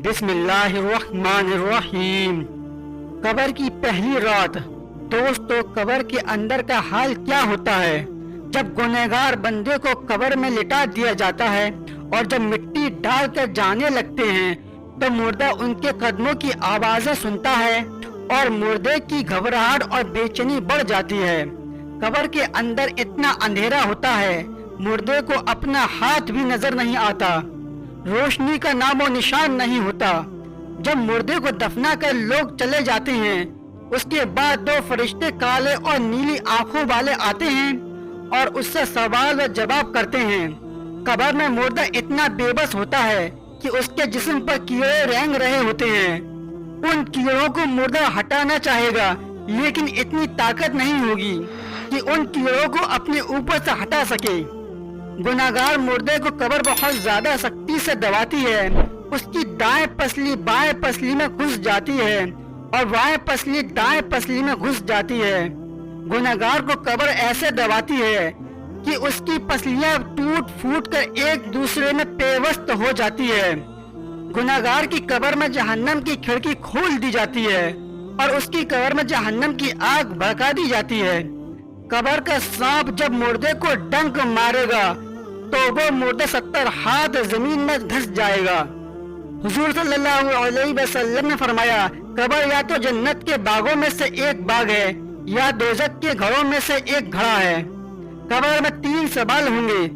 بسم اللہ الرحمن الرحیم۔ قبر کی پہلی رات۔ دوستو، قبر کے اندر کا حال کیا ہوتا ہے؟ جب گنہگار بندے کو قبر میں لٹا دیا جاتا ہے اور جب مٹی ڈال کر جانے لگتے ہیں تو مردہ ان کے قدموں کی آوازیں سنتا ہے اور مردے کی گھبراہٹ اور بے چینی بڑھ جاتی ہے۔ قبر کے اندر اتنا اندھیرا ہوتا ہے، مردے کو اپنا ہاتھ بھی نظر نہیں آتا، روشنی کا نام و نشان نہیں ہوتا۔ جب مردے کو دفنا کر لوگ چلے جاتے ہیں، اس کے بعد دو فرشتے کالے اور نیلی آنکھوں والے آتے ہیں اور اس سے سوال و جواب کرتے ہیں۔ قبر میں مردہ اتنا بے بس ہوتا ہے کہ اس کے جسم پر کیڑے رینگ رہے ہوتے ہیں۔ ان کیڑوں کو مردہ ہٹانا چاہے گا، لیکن اتنی طاقت نہیں ہوگی کہ ان کیڑوں کو اپنے اوپر سے ہٹا سکے۔ گناہگار مردے کو قبر بہت زیادہ سختی سے دباتی ہے۔ اس کی دائیں پسلی بائیں پسلی میں گھس جاتی ہے اور بائیں پسلی دائیں پسلی میں گھس جاتی ہے۔ گناہگار کو قبر ایسے دباتی ہے کہ اس کی پسلیاں ٹوٹ پھوٹ کر ایک دوسرے میں پیوست ہو جاتی ہے۔ گناہگار کی قبر میں جہنم کی کھڑکی کھول دی جاتی ہے اور اس کی قبر میں جہنم کی آگ بھڑکا دی جاتی ہے۔ قبر کا سانپ جب مردے کو ڈنک مارے گا تو وہ مردہ 70 ہاتھ زمین میں دھس جائے گا۔ حضور صلی اللہ علیہ وسلم نے فرمایا، قبر یا تو جنت کے باغوں میں سے ایک باغ ہے یا دوزخ کے گھروں میں سے ایک گھڑا ہے۔ قبر میں 3 سوال ہوں گے۔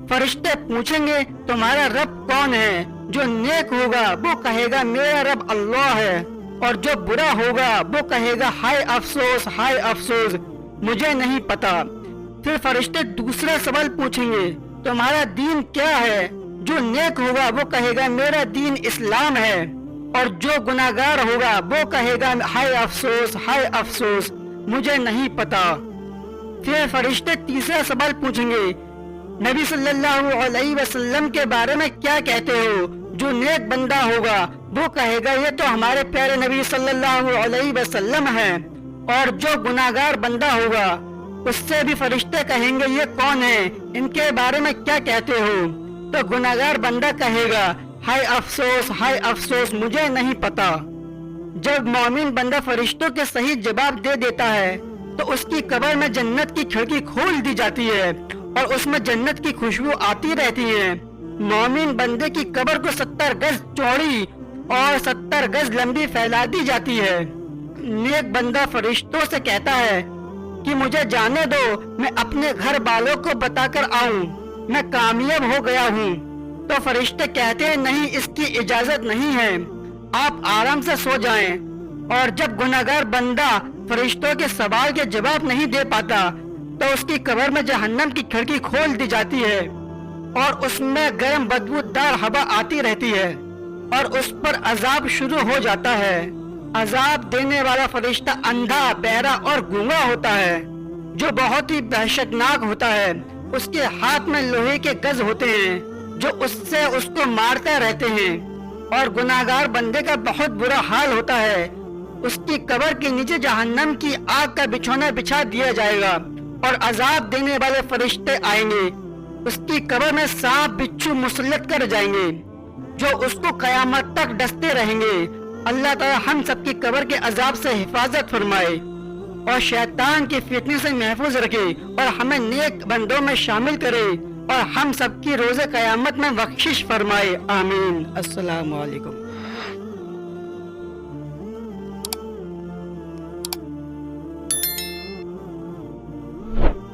فرشتے پوچھیں گے، تمہارا رب کون ہے؟ جو نیک ہوگا وہ کہے گا میرا رب اللہ ہے، اور جو برا ہوگا وہ کہے گا ہائے افسوس ہائے افسوس، مجھے نہیں پتا۔ پھر فرشتے دوسرا سوال پوچھیں گے، تمہارا دین کیا ہے؟ جو نیک ہوگا وہ کہے گا میرا دین اسلام ہے، اور جو گناہگار ہوگا وہ کہے گا ہائے افسوس مجھے نہیں پتا۔ پھر فرشتے تیسرا سوال پوچھیں گے، نبی صلی اللہ علیہ وسلم کے بارے میں کیا کہتے ہو؟ جو نیک بندہ ہوگا وہ کہے گا یہ تو ہمارے پیارے نبی صلی اللہ علیہ وسلم ہے، اور جو گناہگار بندہ ہوگا اس سے بھی فرشتے کہیں گے یہ کون ہے؟ ان کے بارے میں کیا کہتے ہو؟ تو گناہگار بندہ کہے گا ہائے افسوس مجھے نہیں پتا۔ جب مومن بندہ فرشتوں کے صحیح جواب دے دیتا ہے تو اس کی قبر میں جنت کی کھڑکی کھول دی جاتی ہے اور اس میں جنت کی خوشبو آتی رہتی ہے۔ مومن بندے کی قبر کو 70 گز چوڑی اور 70 گز لمبی پھیلا دی جاتی ہے۔ نیک بندہ فرشتوں سے کہتا ہے کہ مجھے جانے دو، میں اپنے گھر والوں کو بتا کر آؤں، میں کامیاب ہو گیا ہوں۔ تو فرشتے کہتے ہیں نہیں، اس کی اجازت نہیں ہے، آپ آرام سے سو جائیں۔ اور جب گناہگار بندہ فرشتوں کے سوال کے جواب نہیں دے پاتا تو اس کی قبر میں جہنم کی کھڑکی کھول دی جاتی ہے اور اس میں گرم بدبودار ہوا آتی رہتی ہے اور اس پر عذاب شروع ہو جاتا ہے۔ عذاب دینے والا فرشتہ اندھا، بہرا اور گونگا ہوتا ہے جو بہت ہی دہشتناک ہوتا ہے۔ اس کے ہاتھ میں لوہے کے گز ہوتے ہیں جو اس سے اس کو مارتے رہتے ہیں، اور گناہگار بندے کا بہت برا حال ہوتا ہے۔ اس کی قبر کے نیچے جہنم کی آگ کا بچھونا بچھا دیا جائے گا اور عذاب دینے والے فرشتے آئیں گے۔ اس کی قبر میں سانپ بچھو مسلط کر جائیں گے جو اس کو قیامت تک ڈستے رہیں گے۔ اللہ تعالی ہم سب کی قبر کے عذاب سے حفاظت فرمائے اور شیطان کے فتنے سے محفوظ رکھے اور ہمیں نیک بندوں میں شامل کرے اور ہم سب کی روز قیامت میں بخشش فرمائے، آمین۔ السلام علیکم۔